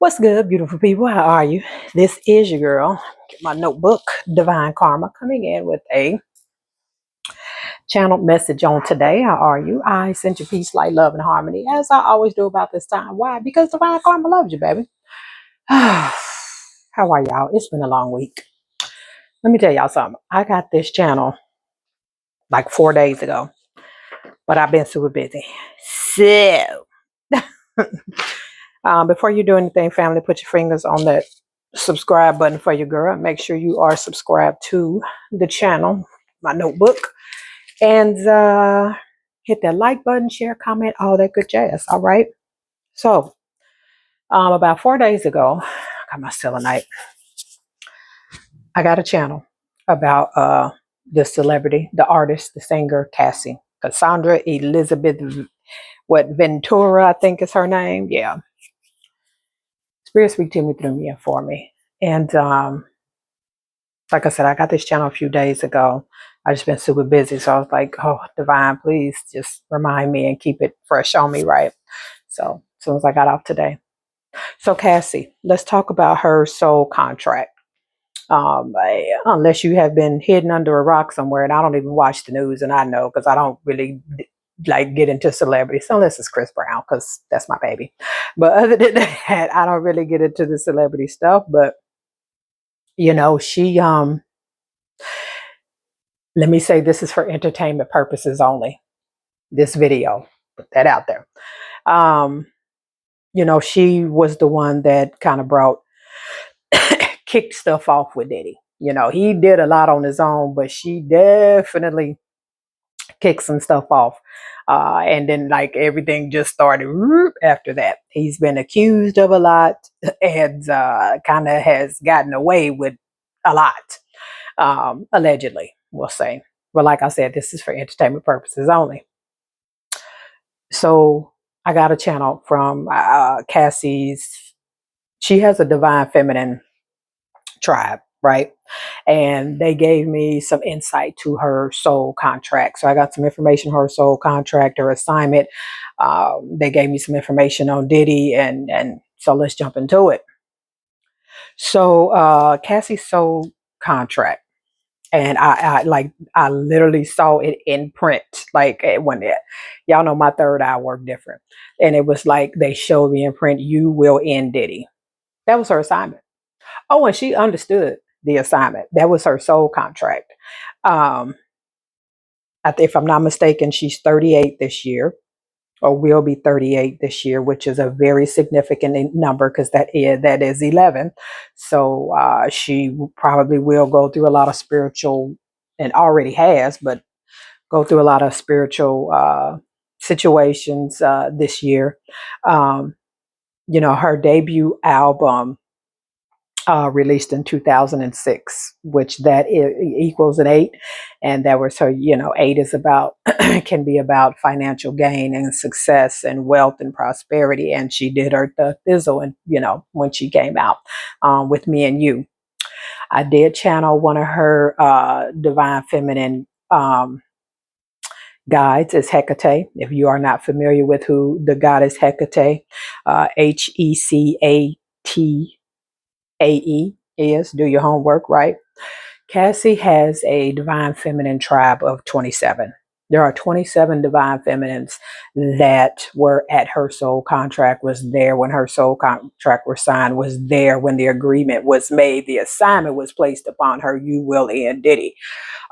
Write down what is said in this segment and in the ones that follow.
What's good, beautiful people? How are you? This is your girl. Get my notebook, Divine Karma, coming in with a channeled message on today. How are you? I send you peace, light, love, and harmony, as I always do about this time. Why? Because Divine Karma loves you, baby. How are y'all? It's been a long week. Let me tell y'all something. I got this channel like 4 days ago, but I've been super busy. So, before you do anything, family, put your fingers on that subscribe button for your girl. Make sure you are subscribed to the channel, my notebook, and hit that like button, share, comment, all that good jazz. All right. So, about 4 days ago, I got my selenite. I got a channel about the celebrity, the artist, the singer, Cassandra Elizabeth, Ventura, I think is her name. Yeah. Spirit speak to me through me and for me. And like I said, I got this channel a few days ago. I just been super busy. So I was like, oh, Divine, please just remind me and keep it fresh on me, right? So as soon as I got off today. So Cassie, let's talk about her soul contract. Unless you have been hidden under a rock somewhere, and I don't even watch the news, and I know because I don't really like get into celebrities unless it's Chris Brown, because that's my baby. But other than that, I don't really get into the celebrity stuff. But you know, she let me say this is for entertainment purposes only. This video, put that out there. You know, she was the one that kind of brought kicked stuff off with Diddy. You know, he did a lot on his own, but she definitely kicked some stuff off. And then like everything just started after that. He's been accused of a lot and kind of has gotten away with a lot, allegedly, we'll say. But like I said, this is for entertainment purposes only. So I got a channel from Cassie's. She has a divine feminine tribe, right? And they gave me some insight to her soul contract. So I got some information on her soul contract, her assignment. They gave me some information on Diddy, and so let's jump into it. So Cassie's soul contract. And I literally saw it in print, like when y'all know my third eye work different, and it was like they showed me in print, "You will end Diddy." That was her assignment. Oh, and she understood the assignment. That was her soul contract. Um, if I'm not mistaken, she's 38 this year, or will be 38 this year, which is a very significant number because that is 11. So she probably will go through a lot of spiritual, and already has, but go through a lot of spiritual situations this year. Um, you know, her debut album released in 2006, which equals an 8. And that was her, you know, 8 is about, can be about financial gain and success and wealth and prosperity. And she did her the thizzle, and, you know, when she came out with Me and You. I did channel one of her divine feminine guides is Hecate. If you are not familiar with who the goddess Hecate, Hecate AE is. Do your homework, right? Cassie has a divine feminine tribe of 27. There are 27 divine feminines that were at her soul contract, was there when her soul contract was signed, was there when the agreement was made, the assignment was placed upon her, you will end Diddy.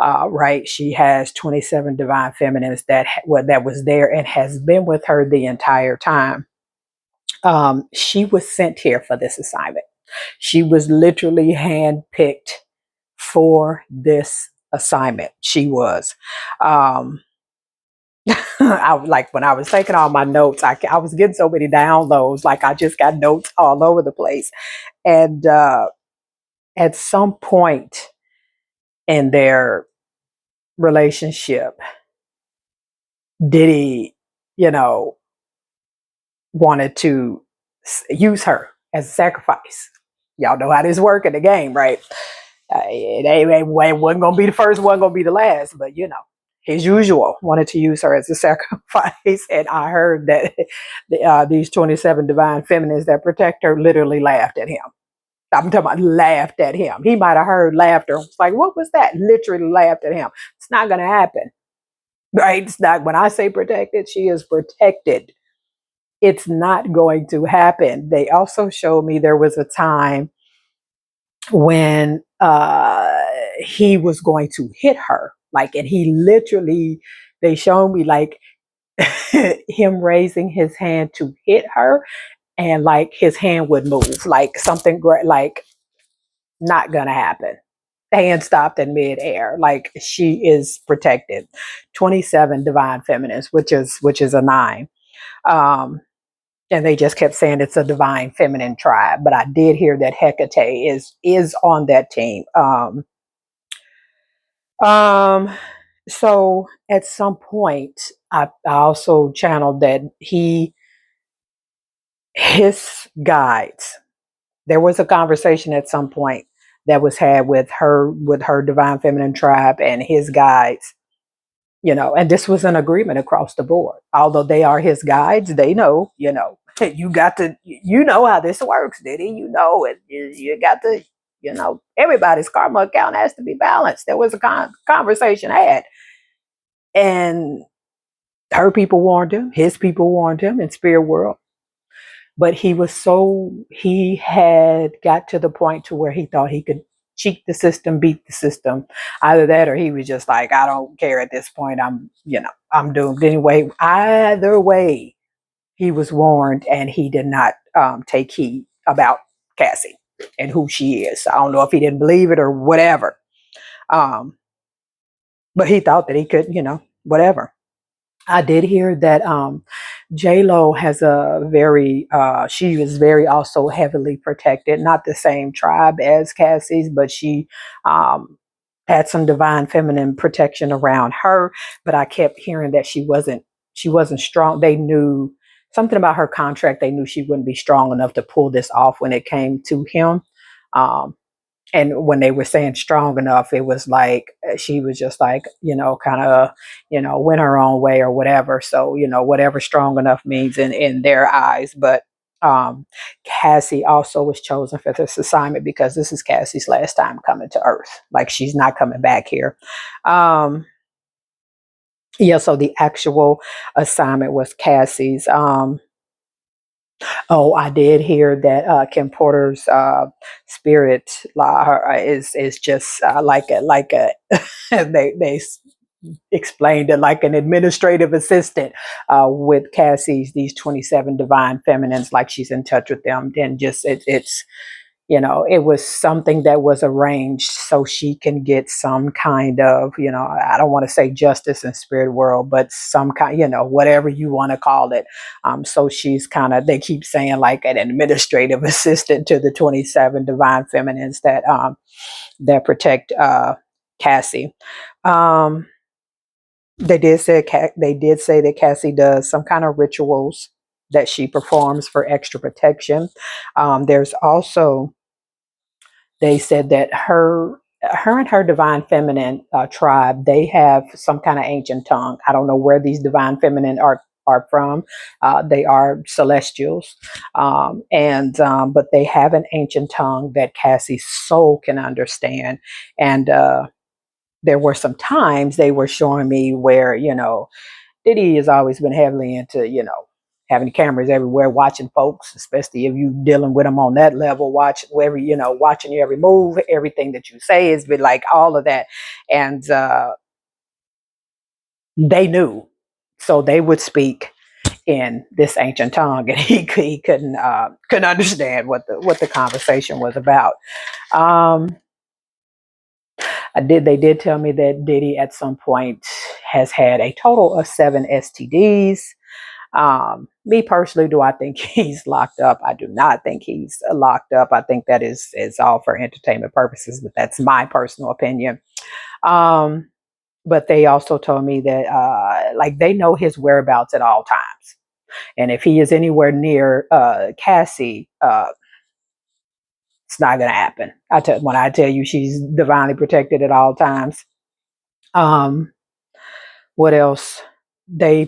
Right? She has 27 divine feminines that was there and has been with her the entire time. She was sent here for this assignment. She was literally handpicked for this assignment. She was. I like when I was taking all my notes, I was getting so many downloads. Like I just got notes all over the place. And at some point in their relationship, Diddy, you know, wanted to use her as a sacrifice. Y'all know how this work in the game, right? It wasn't gonna be the first, wasn't gonna be the last, but you know. his usual, wanted to use her as a sacrifice. And I heard that these 27 divine feminines that protect her literally laughed at him. I'm talking about laughed at him. He might have heard laughter. It's like, what was that? Literally laughed at him. It's not going to happen. Right? It's not, when I say protected, she is protected. It's not going to happen. They also showed me there was a time when he was going to hit her. Like, and he literally, they showed me like him raising his hand to hit her, and like his hand would move, like something great, like not gonna happen. Hand stopped in midair. Like, she is protected. 27 divine feminines, which is a 9. Um, and they just kept saying it's a divine feminine tribe. But I did hear that Hecate is on that team. Um, so at some point, I also channeled that his guides. There was a conversation at some point that was had with her divine feminine tribe and his guides, and this was an agreement across the board. Although they are his guides, they know, you got to, how this works, Diddy. It. You got to, everybody's karma account has to be balanced. There was a conversation had, and her people warned him, his people warned him in spirit world. But he had got to the point to where he thought he could cheat the system, beat the system. Either that, or he was just like, I don't care at this point. I'm doomed anyway. Either way, he was warned, and he did not take heed about Cassie and who she is. I don't know if he didn't believe it or whatever. But he thought that he could, whatever. I did hear that J Lo has a very she was very also heavily protected, not the same tribe as Cassie's, but she had some divine feminine protection around her. But I kept hearing that she wasn't strong. They knew something about her contract. They knew she wouldn't be strong enough to pull this off when it came to him. Um, and when they were saying strong enough, it was like she was just like, kind of, went her own way or whatever. So, whatever strong enough means in their eyes. But Cassie also was chosen for this assignment because this is Cassie's last time coming to Earth. Like, she's not coming back here. Yeah, so the actual assignment was Cassie's. Oh, I did hear that Kim Porter's spirit is just like a they explained it like an administrative assistant with Cassie's these 27 divine feminines, like she's in touch with them, and just it's it was something that was arranged so she can get some kind of, I don't want to say justice in spirit world, but some kind, whatever you want to call it. So she's kind of, they keep saying like an administrative assistant to the 27 divine feminines that protect Cassie. Um, they did say that Cassie does some kind of rituals that she performs for extra protection. There's also, they said that her and her divine feminine tribe, they have some kind of ancient tongue. I don't know where these divine feminine are from. They are celestials, and but they have an ancient tongue that Cassie's soul can understand. And there were some times they were showing me where, Diddy has always been heavily into, having cameras everywhere, watching folks, especially if you dealing with them on that level, watching your every move, everything that you say has been like all of that. And they knew. So they would speak in this ancient tongue, and he couldn't understand what the conversation was about. Um, they did tell me that Diddy at some point has had a total of 7 STDs. Me personally, do I think he's locked up? I do not think he's locked up. I think that is all for entertainment purposes, but that's my personal opinion. Um, but they also told me that like they know his whereabouts at all times, and if he is anywhere near Cassie, it's not going to happen. When I tell you she's divinely protected at all times. Um, What else? They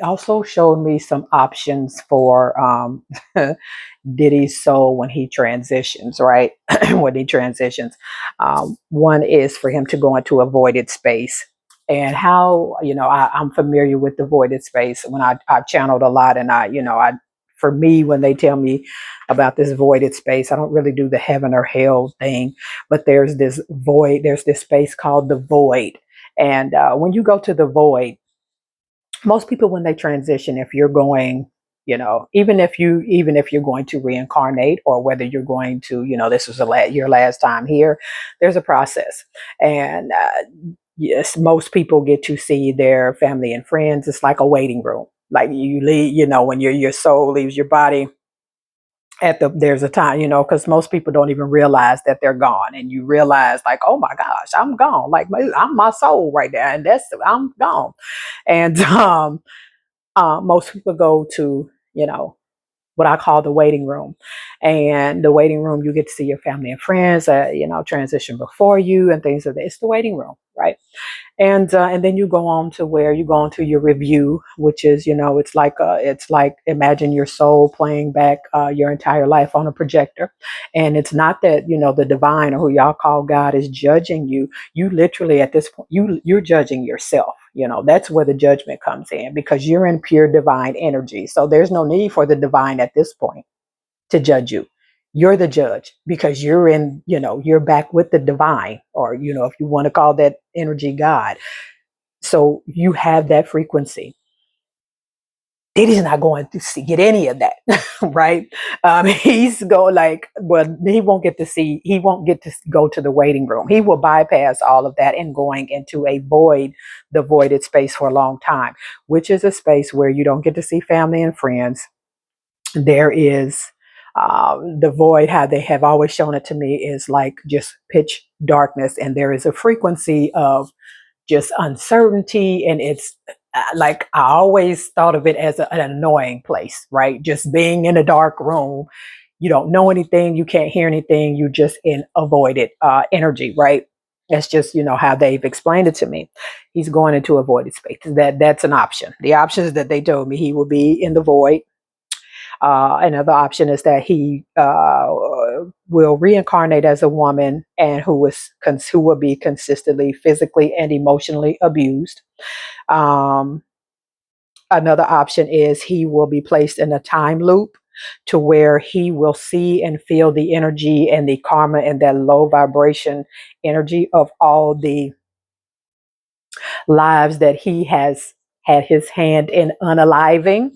also showed me some options for Diddy's soul when he transitions, right? When he transitions, one is for him to go into a voided space. And how, I'm familiar with the voided space when I've channeled a lot, and for me, when they tell me about this voided space, I don't really do the heaven or hell thing, but there's this space called the void. And when you go to the void, most people, when they transition, if you're going, even if you're going to reincarnate, or whether you're going to, this was your last time here, there's a process. And yes, most people get to see their family and friends. It's like a waiting room. Like you leave, when your soul leaves your body, there's a time, because most people don't even realize that they're gone, and you realize, like, oh my gosh, I'm gone, like I'm my soul right there, and I'm gone. And most people go to, what I call the waiting room. And the waiting room, you get to see your family and friends, transition before you and things of that. It's the waiting room, right? And then you go on to where you go into your review, which is, it's like imagine your soul playing back your entire life on a projector. And it's not that, the divine, or who y'all call God, is judging you. You literally, at this point, you're judging yourself. That's where the judgment comes in, because you're in pure divine energy. So there's no need for the divine at this point to judge you. You're the judge, because you're back with the divine, or, if you want to call that energy God. So you have that frequency. Diddy's not going to get any of that, right? He's going, like, well, he won't get to go to the waiting room. He will bypass all of that and going into the voided space for a long time, which is a space where you don't get to see family and friends. There is the void. How they have always shown it to me is like just pitch darkness, and there is a frequency of just uncertainty. And it's like, I always thought of it as an annoying place, right? Just being in a dark room, you don't know anything, you can't hear anything, you just in avoided energy, right? That's just, how they've explained it to me. He's going into a voided space. That's an option. The options that they told me, he will be in the void. Another option is that he will reincarnate as a woman, and who will be consistently physically and emotionally abused. Um, Another option is he will be placed in a time loop, to where he will see and feel the energy and the karma and that low vibration energy of all the lives that he has had his hand in unaliving,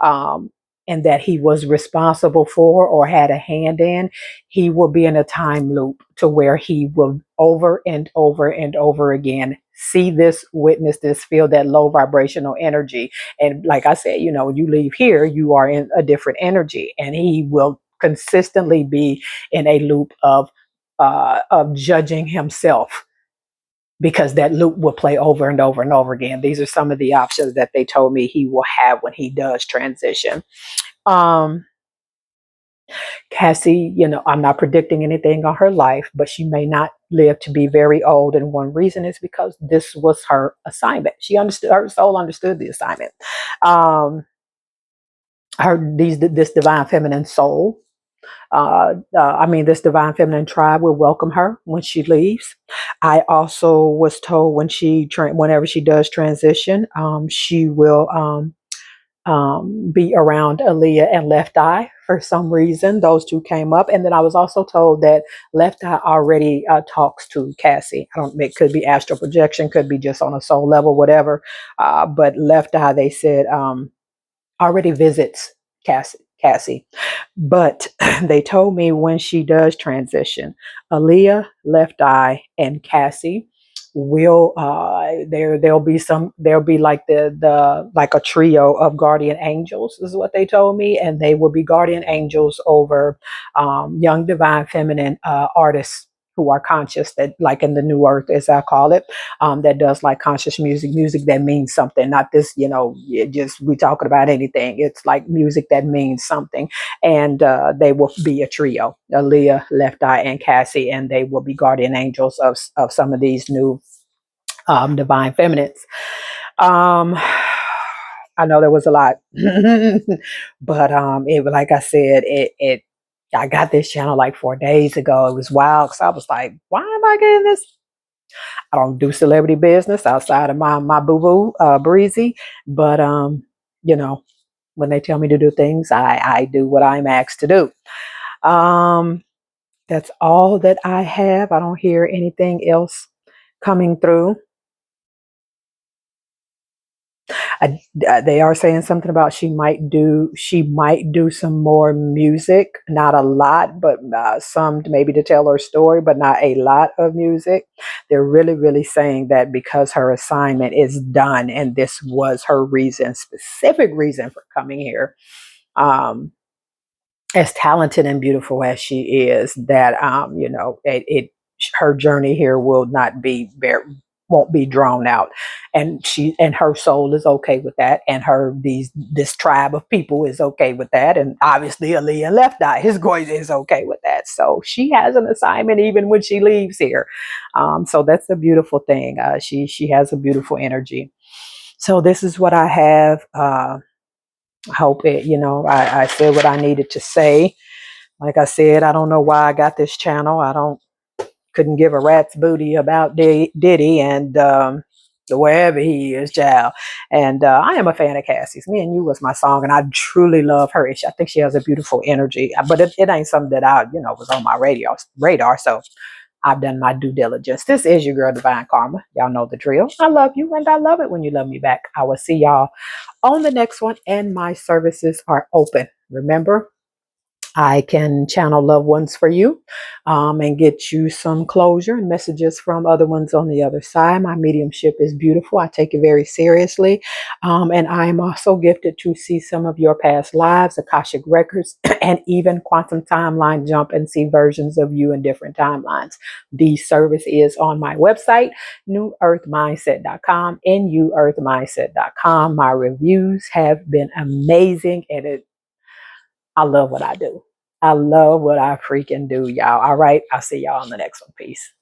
um, and that he was responsible for or had a hand in. He will be in a time loop, to where he will over and over and over again see this, witness this, feel that low vibrational energy. And like I said, when you leave here, you are in a different energy, and he will consistently be in a loop of judging himself, because that loop will play over and over and over again. These are some of the options that they told me he will have when he does transition. Um, Cassie, I'm not predicting anything on her life, but she may not live to be very old. And one reason is because this was her assignment. Her soul understood the assignment. Um, this divine feminine soul, this divine feminine tribe will welcome her when she leaves. I also was told whenever she does transition, she will be around Aaliyah and Left Eye. For some reason, those two came up. And then I was also told that Left Eye already talks to Cassie. I don't. It could be astral projection, could be just on a soul level, whatever. But Left Eye, they said, already visits Cassie. But they told me when she does transition, Aaliyah, Left Eye, and Cassie will there'll be like the like a trio of guardian angels, is what they told me. And they will be guardian angels over young divine feminine artists who are conscious, that, like, in the new earth, as I call it, that does like conscious music that means something, not this, just we talking about anything. It's like music that means something. And they will be a trio: Aaliyah, Left Eye, and Cassie, and they will be guardian angels of some of these new divine feminines. Um, I know there was a lot, but it like I said, it I got this channel like 4 days ago. It was wild because I was like, why am I getting this? I don't do celebrity business outside of my boo boo breezy, but you know, when they tell me to do things, I do what I'm asked to do. Um, that's all that I have. I don't hear anything else coming through. They are saying something about she might do some more music, not a lot, but some maybe to tell her story, but not a lot of music. They're really saying that because her assignment is done, and this was her reason, specific reason for coming here. Um, as talented and beautiful as she is, that it her journey here will not be very won't be drawn out, and her soul is okay with that, and this tribe of people is okay with that, and obviously Aaliyah Left Eye is okay with that. So she has an assignment even when she leaves here. So that's a beautiful thing. She has a beautiful energy. So this is what I have. I hope it. I said what I needed to say. Like I said, I don't know why I got this channel. I don't couldn't give a rat's booty about Diddy and wherever he is, child. And I am a fan of Cassie's. Me and You was my song, and I truly love her. I think she has a beautiful energy, but it ain't something that I was on my radar. So I've done my due diligence. This is your girl, Divine Karma. Y'all know the drill. I love you, and I love it when you love me back. I will see y'all on the next one, and my services are open. Remember, I can channel loved ones for you, and get you some closure and messages from other ones on the other side. My mediumship is beautiful. I take it very seriously. And I am also gifted to see some of your past lives, Akashic records, and even quantum timeline jump and see versions of you in different timelines. The service is on my website, newearthmindset.com, newearthmindset.com. My reviews have been amazing, and I love what I do. I love what I freaking do, y'all. All right. I'll see y'all on the next one. Peace.